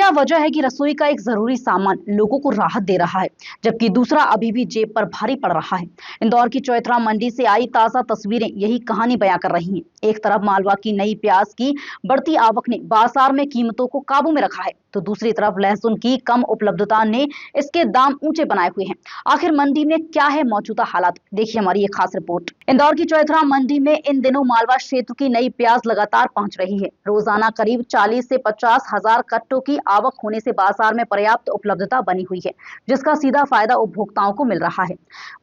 क्या वजह है कि रसोई का एक जरूरी सामान लोगों को राहत दे रहा है, जबकि दूसरा अभी भी जेब पर भारी पड़ रहा है। इंदौर की चौथरा मंडी से आई ताजा तस्वीरें यही कहानी बयां कर रही हैं। एक तरफ मालवा की नई प्याज की बढ़ती आवक ने बाजार में कीमतों को काबू में रखा है, तो दूसरी तरफ लहसुन की कम उपलब्धता ने इसके दाम ऊंचे बनाए हुए हैं। आखिर मंडी में क्या है मौजूदा हालात, देखिए हमारी एक खास रिपोर्ट। इंदौर की चौथरा मंडी में इन दिनों मालवा क्षेत्र की नई प्याज लगातार पहुंच रही है। रोजाना करीब 40 से 50 हजार कट्टों की आवक होने से बाजार में पर्याप्त उपलब्धता बनी हुई है, जिसका सीधा फायदा उपभोक्ताओं को मिल रहा है।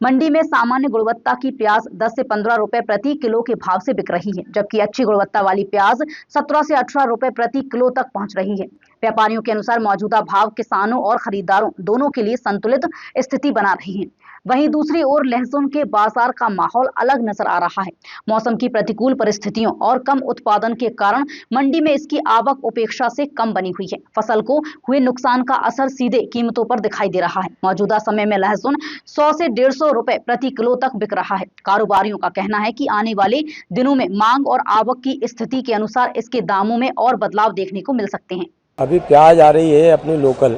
मंडी में सामान्य गुणवत्ता की प्याज 10 से 15 रुपए प्रति किलो के भाव से बिक रही है, जबकि अच्छी गुणवत्ता वाली प्याज 17 से 18 रुपए प्रति किलो तक पहुंच रही है। व्यापारियों के अनुसार मौजूदा भाव किसानों और खरीदारों दोनों के लिए संतुलित स्थिति बना रही है। वहीं दूसरी ओर लहसुन के बाजार का माहौल अलग नजर आ रहा है। मौसम की प्रतिकूल परिस्थितियों और कम उत्पादन के कारण मंडी में इसकी आवक अपेक्षा से कम बनी हुई है। फसल को हुए नुकसान का असर सीधे कीमतों पर दिखाई दे रहा है। मौजूदा समय में लहसुन 100 से 150 रुपए प्रति किलो तक बिक रहा है। कारोबारियों का कहना है कि आने वाले दिनों में मांग और आवक की स्थिति के अनुसार इसके दामों में और बदलाव देखने को मिल सकते हैं। अभी प्याज आ रही है, अपनी लोकल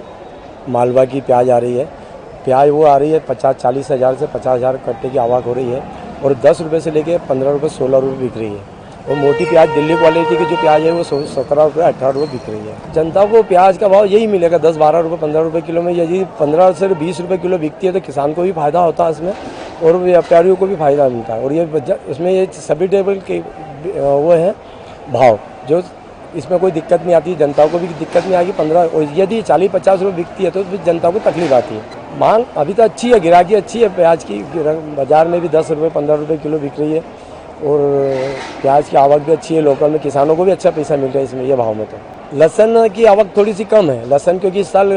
मालवा की प्याज आ रही है। प्याज वो आ रही है 50-40 हज़ार से 50 हज़ार कट्टे की आवक हो रही है और 10 रुपये से लेके 15 रुपये 16 रुपये बिक रही है। और मोटी प्याज दिल्ली क्वालिटी की जो प्याज है वो 17 रुपये 18 रुपये बिक रही है। जनता को प्याज का भाव यही मिलेगा 10-12 रुपये 15 रुपये किलो में। यदि 15 से 20 रुपये किलो बिकती है तो किसान को भी फायदा होता है इसमें और व्यापारियों को भी फायदा मिलता है। और ये उसमें ये सभी टेबल के वो है भाव, जो इसमें कोई दिक्कत नहीं आती, जनता को भी दिक्कत नहीं आएगी। 15 और यदि 40-50 रुपये बिकती है तो जनता को तकलीफ आती है। मांग अभी तो अच्छी है, गिराकी अच्छी है प्याज की। बाजार में भी 10 रुपये 15 रुपये किलो बिक रही है और प्याज की आवक भी अच्छी है। लोकल में किसानों को भी अच्छा पैसा मिल रहा है इसमें ये भाव में। तो लहसुन की आवक थोड़ी सी कम है। लहसुन क्योंकि इस साल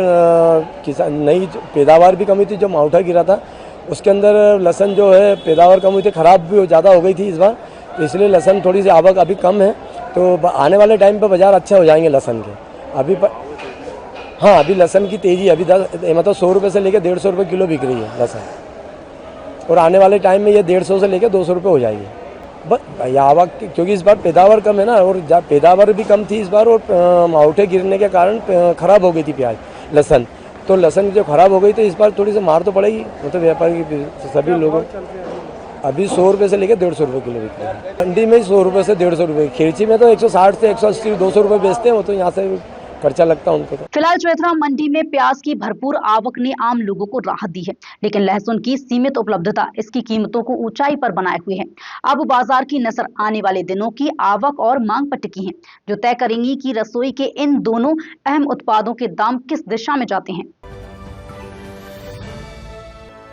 किसान नई पैदावार भी कम हुई थी, जो मावठा गिरा था उसके अंदर लहसुन जो है पैदावार कम हुई थी, ख़राब भी ज़्यादा हो गई थी इस बार, तो इसलिए लहसुन थोड़ी सी आवक अभी कम है। तो आने वाले टाइम पर बाज़ार अच्छे हो जाएंगे लहसुन के। अभी हाँ, अभी लहसुन की तेज़ी अभी मतलब 100 रुपये से लेकर 150 रुपये किलो बिक रही है लहसुन, और आने वाले टाइम में ये 150 से लेकर 200 रुपये हो जाएगी बस आवक, क्योंकि इस बार पैदावार कम है ना, और पैदावार भी कम थी इस बार और मावठे गिरने के कारण ख़राब हो गई थी प्याज लहसुन। तो लहसुन जो ख़राब हो गई तो इस बार थोड़ी सी मार तो पड़ेगी मतलब व्यापारी सभी लोगों। अभी 100 रुपये से लेकर 150 रुपये किलो बिक रहा है। मंडी में 100 रुपये से 150 रुपये, खिरची में तो 160 से 180 200 रुपये बेचते हैं, वो तो यहाँ से खर्चा लगता है उनको। तो फिलहाल चौथरा मंडी में प्याज की भरपूर आवक ने आम लोगों को राहत दी है, लेकिन लहसुन की सीमित उपलब्धता इसकी कीमतों को ऊंचाई पर बनाए हुए है। अब बाजार की नजर आने वाले दिनों की आवक और मांग पर टिकी है, जो तय करेंगी कि रसोई के इन दोनों अहम उत्पादों के दाम किस दिशा में जाते हैं।